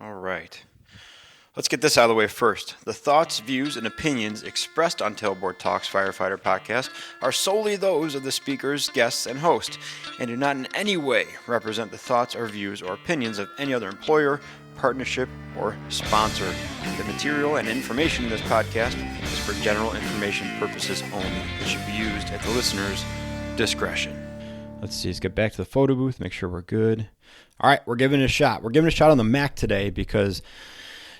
All right. Let's get this out of the way first. The thoughts, views, and opinions expressed on Tailboard Talks Firefighter podcast are solely those of the speakers, guests, and host, and do not in any way represent the thoughts or views or opinions of any other employer, partnership, or sponsor. The material and information in this podcast is for general information purposes only. It should be used at the listener's discretion. Let's see, let's get back to the photo booth, make sure we're good. All right, we're giving it a shot. We're giving it a shot on the Mac today because,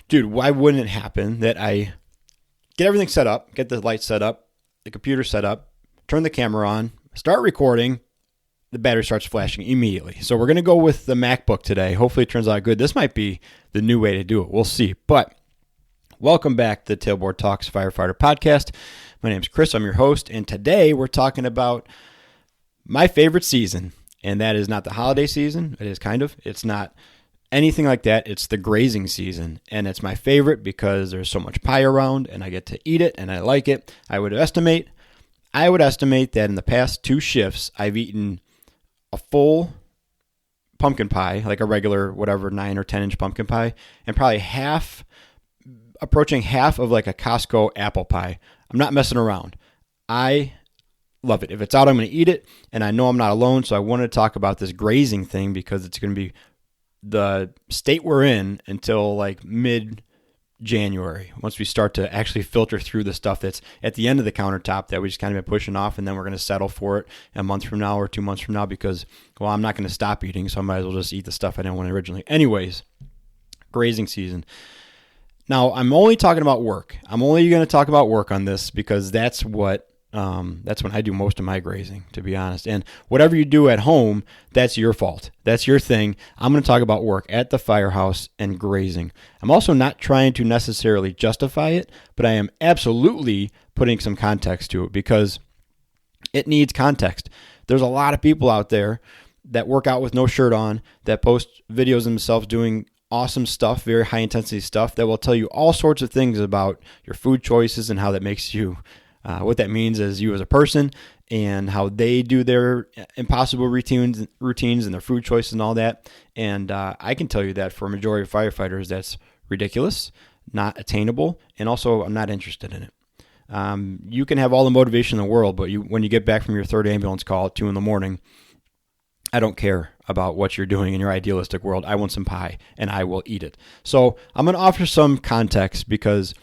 dude, why wouldn't it happen that I get everything set up, get the lights set up, the computer set up, turn the camera on, start recording, the battery starts flashing immediately. So we're going to go with the MacBook today. Hopefully it turns out good. This might be the new way to do it. We'll see. But welcome back to the Tailboard Talks Firefighter podcast. My name's Chris. I'm your host. And today we're talking about my favorite season. And that is not the holiday season. It is kind of. It's not anything like that. It's the grazing season. And it's my favorite because there's so much pie around and I get to eat it and I like it. I would estimate that in the past 2 shifts, I've eaten a full pumpkin pie, like a regular, whatever, 9 or 10 inch pumpkin pie, and probably approaching half of like a Costco apple pie. I'm not messing around. I love it. If it's out, I'm going to eat it, and I know I'm not alone, so I wanted to talk about this grazing thing because it's going to be the state we're in until like mid-January, once we start to actually filter through the stuff that's at the end of the countertop that we just kind of been pushing off, and then we're going to settle for it a month from now or 2 months from now because, well, I'm not going to stop eating, so I might as well just eat the stuff I didn't want originally. Anyways, grazing season. Now, I'm only talking about work. I'm only going to talk about work on this because that's when I do most of my grazing, to be honest. And whatever you do at home, that's your fault. That's your thing. I'm going to talk about work at the firehouse and grazing. I'm also not trying to necessarily justify it, but I am absolutely putting some context to it because it needs context. There's a lot of people out there that work out with no shirt on, that post videos themselves doing awesome stuff, very high intensity stuff that will tell you all sorts of things about your food choices and how that makes you what that means as you as a person and how they do their impossible routines and their food choices and all that. And I can tell you that for a majority of firefighters, that's ridiculous, not attainable, and also I'm not interested in it. You can have all the motivation in the world, but when you get back from your third ambulance call at 2 a.m, I don't care about what you're doing in your idealistic world. I want some pie, and I will eat it. So I'm going to offer some context because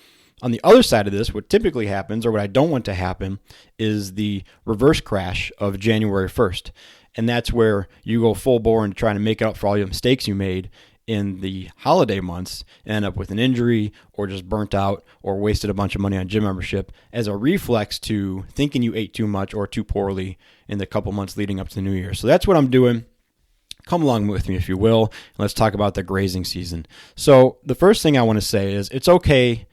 on the other side of this, what typically happens, or what I don't want to happen, is the reverse crash of January 1st. And that's where you go full bore into trying to make up for all your mistakes you made in the holiday months, and end up with an injury, or just burnt out, or wasted a bunch of money on gym membership as a reflex to thinking you ate too much or too poorly in the couple months leading up to the new year. So that's what I'm doing. Come along with me, if you will, and let's talk about the grazing season. So the first thing I want to say is it's okay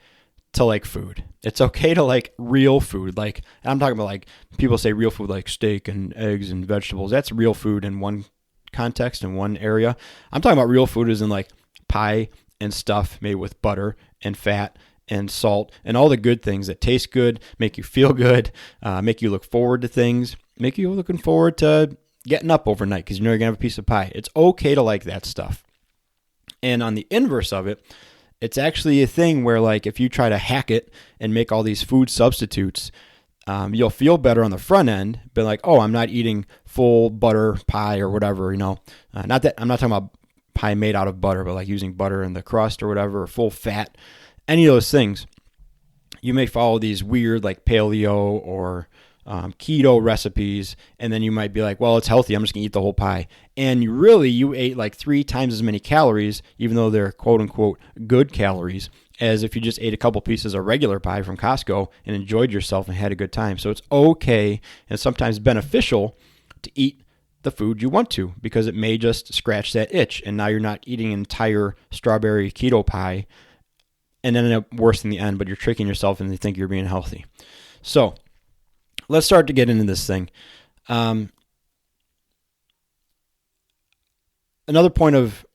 to like food. It's okay to like real food. Like, I'm talking about, like, people say real food like steak and eggs and vegetables. That's real food in one context, in one area. I'm talking about real food as in like pie and stuff made with butter and fat and salt and all the good things that taste good, make you feel good, make you look forward to things, make you looking forward to getting up overnight because you know you're going to have a piece of pie. It's okay to like that stuff. And on the inverse of it, it's actually a thing where, like, if you try to hack it and make all these food substitutes, you'll feel better on the front end, but like, oh, I'm not eating full butter pie or whatever, Not that I'm not talking about pie made out of butter, but like using butter in the crust or whatever, or full fat, any of those things. You may follow these weird like paleo or keto recipes, and then you might be like, well, it's healthy, I'm just gonna eat the whole pie. And you ate like 3 times as many calories, even though they're quote unquote good calories, as if you just ate a couple pieces of regular pie from Costco and enjoyed yourself and had a good time. So it's okay and sometimes beneficial to eat the food you want to, because it may just scratch that itch, and now you're not eating an entire strawberry keto pie and then end up worse in the end, but you're tricking yourself and you think you're being healthy. So let's start to get into this thing. Another point of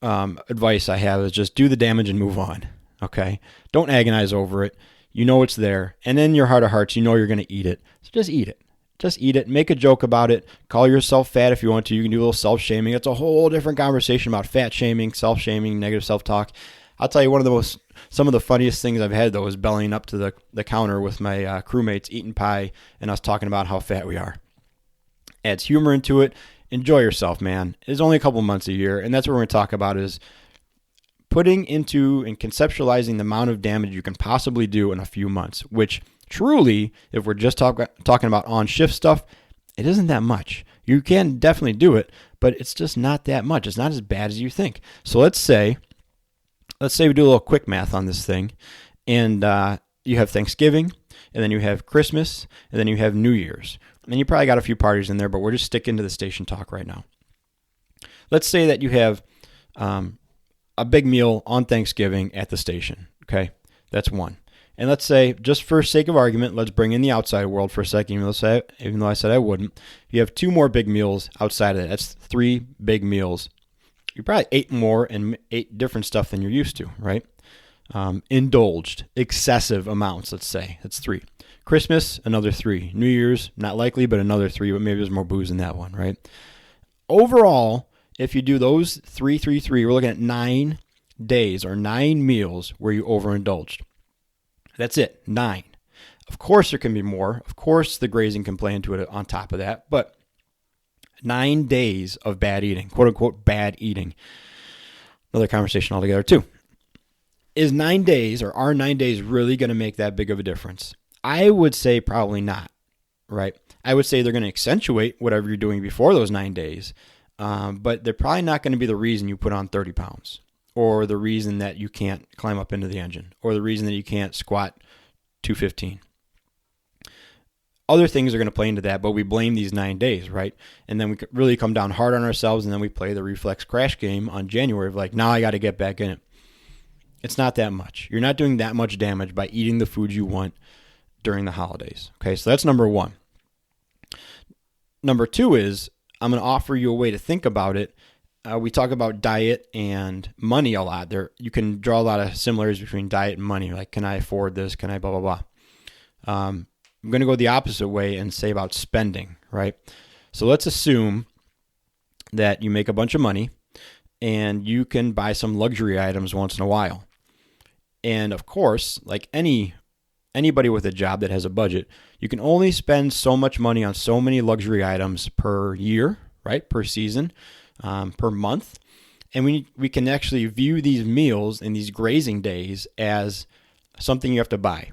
advice I have is just do the damage and move on, okay? Don't agonize over it. You know it's there. And in your heart of hearts, you know you're going to eat it. So just eat it. just eat it. Make a joke about it. Call yourself fat if you want to. You can do a little self-shaming. It's a whole different conversation about fat shaming, self-shaming, negative self-talk. I'll tell you, some of the funniest things I've had, though, is bellying up to the counter with my crewmates, eating pie, and us talking about how fat we are. Adds humor into it. Enjoy yourself, man. It's only a couple months a year, and that's what we're going to talk about is putting into and conceptualizing the amount of damage you can possibly do in a few months, which truly, if we're just talking about on-shift stuff, it isn't that much. You can definitely do it, but it's just not that much. It's not as bad as you think. So let's say we do a little quick math on this thing, and you have Thanksgiving, and then you have Christmas, and then you have New Year's. And you probably got a few parties in there, but we're just sticking to the station talk right now. Let's say that you have a big meal on Thanksgiving at the station, okay? That's one. And let's say, just for sake of argument, let's bring in the outside world for a second, even though I said I wouldn't. You have 2 more big meals outside of that. That's 3 big meals. You probably ate more and ate different stuff than you're used to, right? Indulged, excessive amounts, let's say. That's 3. Christmas, another 3. New Year's, not likely, but another 3, but maybe there's more booze in that one, right? Overall, if you do those 3, we're looking at 9 days or 9 meals where you overindulged. That's it, 9. Of course, there can be more. Of course, the grazing can play into it on top of that, but 9 days of bad eating, quote unquote bad eating. Another conversation altogether, too. Is 9 days or are 9 days really going to make that big of a difference? I would say probably not, right? I would say they're going to accentuate whatever you're doing before those 9 days, but they're probably not going to be the reason you put on 30 pounds or the reason that you can't climb up into the engine or the reason that you can't squat 215. Other things are going to play into that, but we blame these 9 days, right? And then we really come down hard on ourselves, and then we play the reflex crash game on January of like, now I got to get back in it. It's not that much. You're not doing that much damage by eating the food you want during the holidays. Okay, so that's number 1. Number 2 is I'm going to offer you a way to think about it. We talk about diet and money a lot. You can draw a lot of similarities between diet and money. Like, can I afford this? Can I blah, blah, blah. I'm going to go the opposite way and say about spending, right? So let's assume that you make a bunch of money and you can buy some luxury items once in a while. And of course, like anybody with a job that has a budget, you can only spend so much money on so many luxury items per year, right? Per season, per month. And we can actually view these meals and these grazing days as something you have to buy.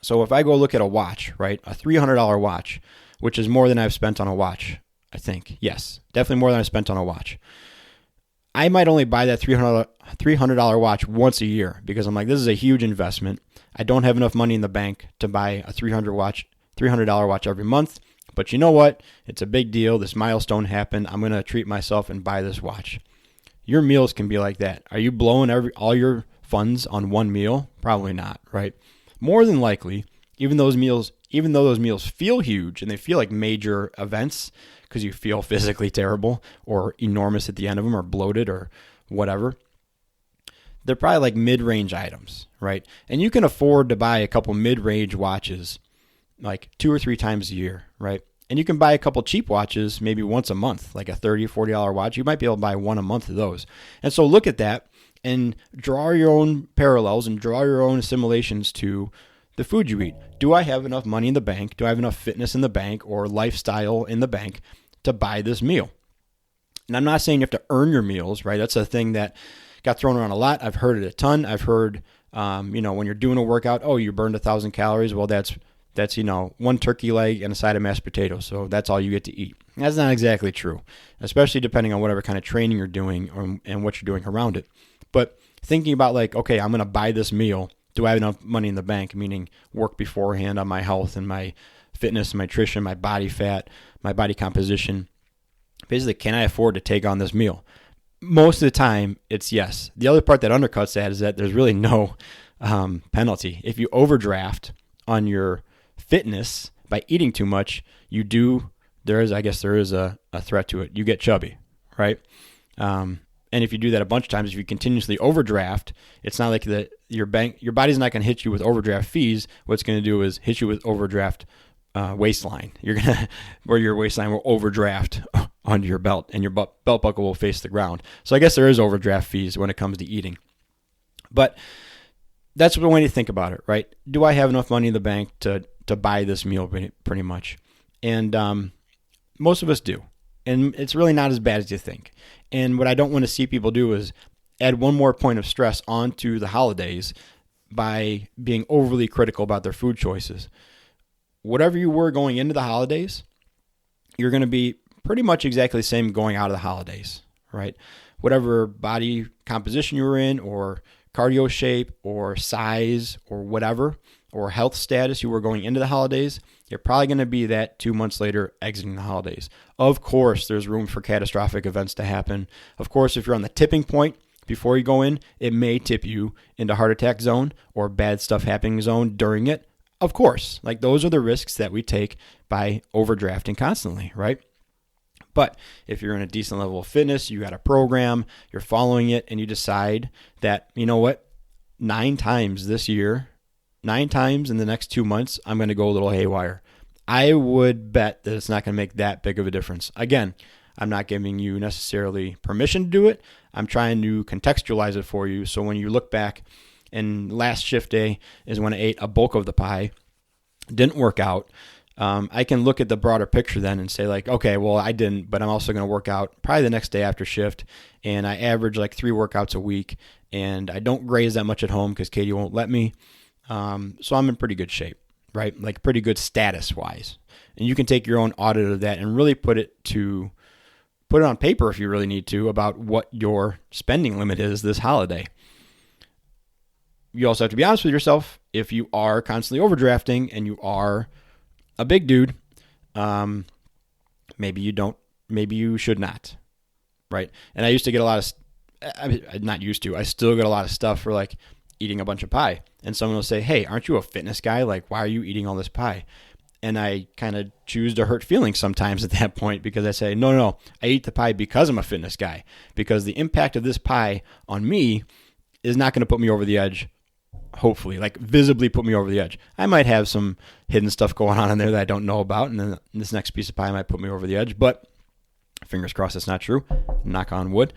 So if I go look at a watch, right? A $300 watch, which is more than I've spent on a watch, I think. Yes, definitely more than I spent on a watch. I might only buy that $300 watch once a year because I'm like, this is a huge investment. I don't have enough money in the bank to buy a $300 watch every month. But you know what? It's a big deal. This milestone happened. I'm going to treat myself and buy this watch. Your meals can be like that. Are you blowing all your funds on one meal? Probably not, right? More than likely, even though those meals feel huge and they feel like major events because you feel physically terrible or enormous at the end of them or bloated or whatever, they're probably like mid-range items, right? And you can afford to buy a couple mid-range watches like 2 or 3 times a year, right? And you can buy a couple cheap watches maybe once a month, like a $30, $40 watch. You might be able to buy one a month of those. And so look at that and draw your own parallels and draw your own assimilations to the food you eat. Do I have enough money in the bank? Do I have enough fitness in the bank or lifestyle in the bank to buy this meal? And I'm not saying you have to earn your meals, right? That's a thing that got thrown around a lot. I've heard it a ton. I've heard, when you're doing a workout, oh, you burned 1,000 calories. Well, that's 1 turkey leg and a side of mashed potatoes. So that's all you get to eat. That's not exactly true, especially depending on whatever kind of training you're doing and what you're doing around it. But thinking about like, okay, I'm going to buy this meal. Do I have enough money in the bank? Meaning work beforehand on my health and my fitness, and nutrition, my body fat, my body composition. Basically, can I afford to take on this meal? Most of the time, it's yes. The other part that undercuts that is that there's really no penalty. If you overdraft on your fitness by eating too much, there is a threat to it. You get chubby, right? And if you do that a bunch of times, if you continuously overdraft, it's not like your body's not going to hit you with overdraft fees. What it's going to do is hit you with overdraft waistline. Where your waistline will overdraft onto your belt, and your belt buckle will face the ground. So I guess there is overdraft fees when it comes to eating. But that's the way to think about it, right? Do I have enough money in the bank to buy this meal pretty much? And most of us do. And it's really not as bad as you think. And what I don't want to see people do is add one more point of stress onto the holidays by being overly critical about their food choices. Whatever you were going into the holidays, you're going to be pretty much exactly the same going out of the holidays, right? Whatever body composition you were in, or cardio shape, or size, or whatever, or health status you were going into the holidays, you're probably going to be that 2 months later exiting the holidays. Of course, there's room for catastrophic events to happen. Of course, if you're on the tipping point before you go in, it may tip you into heart attack zone or bad stuff happening zone during it. Of course, like those are the risks that we take by overdrafting constantly, right? But if you're in a decent level of fitness, you got a program, you're following it, and you decide that, you know what, 9 times this year, 9 times in the next 2 months, I'm going to go a little haywire. I would bet that it's not going to make that big of a difference. Again, I'm not giving you necessarily permission to do it. I'm trying to contextualize it for you. So when you look back, and last shift day is when I ate a bulk of the pie, didn't work out. I can look at the broader picture then and say like, okay, well, I didn't, but I'm also going to work out probably the next day after shift. And I average like 3 workouts a week, and I don't graze that much at home because Katie won't let me. So I'm in pretty good shape, right? Like pretty good status wise. And you can take your own audit of that and really put it on paper if you really need to about what your spending limit is this holiday. You also have to be honest with yourself. If you are constantly overdrafting and you are a big dude, maybe you should not, right? And I used to get a lot I still get a lot of stuff for like eating a bunch of pie. And someone will say, hey, aren't you a fitness guy? Like, why are you eating all this pie? And I kind of choose to hurt feelings sometimes at that point, because I say, no, I eat the pie because I'm a fitness guy, because the impact of this pie on me is not going to put me over the edge. Hopefully, like visibly put me over the edge. I might have some hidden stuff going on in there that I don't know about, and then this next piece of pie might put me over the edge, but fingers crossed that's not true. Knock on wood.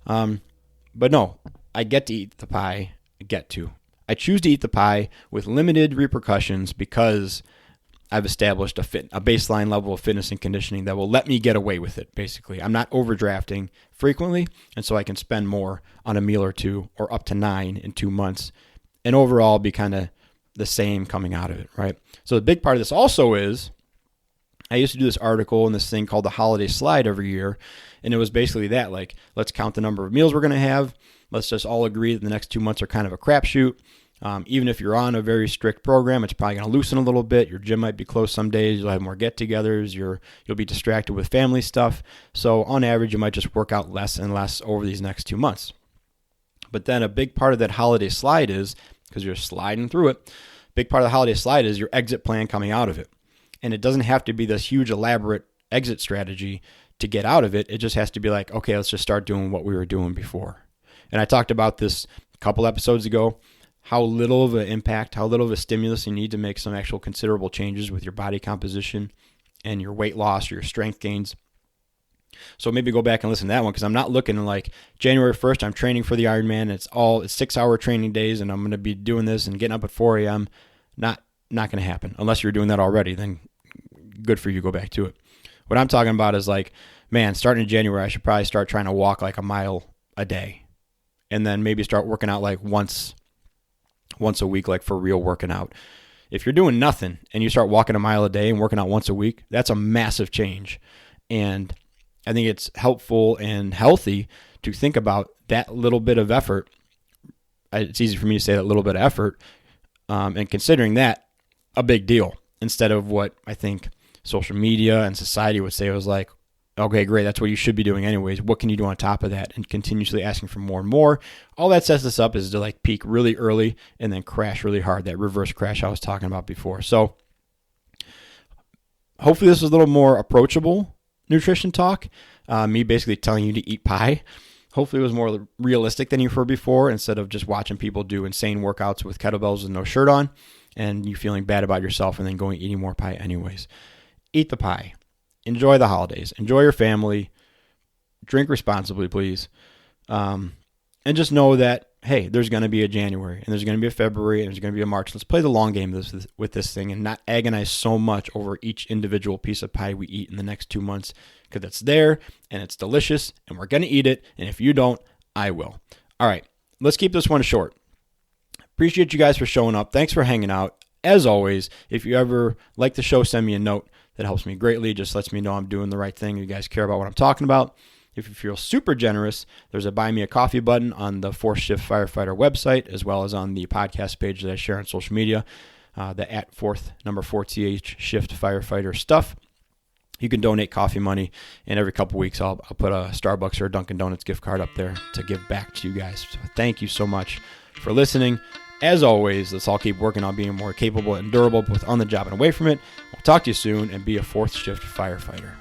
But no, I get to eat the pie. I choose to eat the pie with limited repercussions because I've established a baseline level of fitness and conditioning that will let me get away with it, basically. I'm not overdrafting frequently, and so I can spend more on a meal or two, or up to 9 in 2 months, and overall be kind of the same coming out of it, right? So the big part of this also is, I used to do this article and this thing called the holiday slide every year, and it was basically that, like, let's count the number of meals we're going to have. Let's just all agree that the next 2 months are kind of a crapshoot. Even if you're on a very strict program, it's probably going to loosen a little bit. Your gym might be closed some days. You'll have more get-togethers. You'll be distracted with family stuff. So on average, you might just work out less and less over these next 2 months. But then a big part of that holiday slide is, because you're sliding through it, big part of the holiday slide is your exit plan coming out of it. And it doesn't have to be this huge elaborate exit strategy to get out of it. It just has to be like, okay, let's just start doing what we were doing before. And I talked about this a couple episodes ago, how little of an impact, how little of a stimulus you need to make some actual considerable changes with your body composition and your weight loss or your strength gains. So maybe go back and listen to that one, because I'm not looking like January 1st, I'm training for the Ironman. It's 6-hour training days, and I'm going to be doing this and getting up at 4 a.m. Not going to happen. Unless you're doing that already, then good for you, go back to it. What I'm talking about is like, man, starting in January, I should probably start trying to walk like a mile a day, and then maybe start working out like once a week, like for real working out. If you're doing nothing and you start walking a mile a day and working out once a week, that's a massive change. And I think it's helpful and healthy to think about that little bit of effort. It's easy for me to say that little bit of effort, and considering that a big deal, instead of what I think social media and society would say was like, okay, great, that's what you should be doing anyways. What can you do on top of that? And continuously asking for more and more. All that sets us up is to like peak really early and then crash really hard, that reverse crash I was talking about before. So hopefully this is a little more approachable nutrition talk. Me basically telling you to eat pie. Hopefully it was more realistic than you've heard before, instead of just watching people do insane workouts with kettlebells with no shirt on. and you feeling bad about yourself and then going eating more pie anyways. Eat the pie. Enjoy the holidays. Enjoy your family. Drink responsibly, please. And just know that, hey, there's going to be a January, and there's going to be a February, and there's going to be a March. Let's play the long game with this thing and not agonize so much over each individual piece of pie we eat in the next 2 months, because it's there, and it's delicious, and we're going to eat it, and if you don't, I will. All right, let's keep this one short. Appreciate you guys for showing up. Thanks for hanging out. As always, if you ever like the show, send me a note. That helps me greatly. Just lets me know I'm doing the right thing. You guys care about what I'm talking about. If you feel super generous, there's a Buy Me a Coffee button on the 4th Shift Firefighter website, as well as on the podcast page that I share on social media, the at 4th Shift Firefighter stuff. You can donate coffee money, and every couple weeks I'll put a Starbucks or a Dunkin' Donuts gift card up there to give back to you guys. So thank you so much for listening. As always, let's all keep working on being more capable and durable, both on the job and away from it. We'll talk to you soon, and be a 4th Shift Firefighter.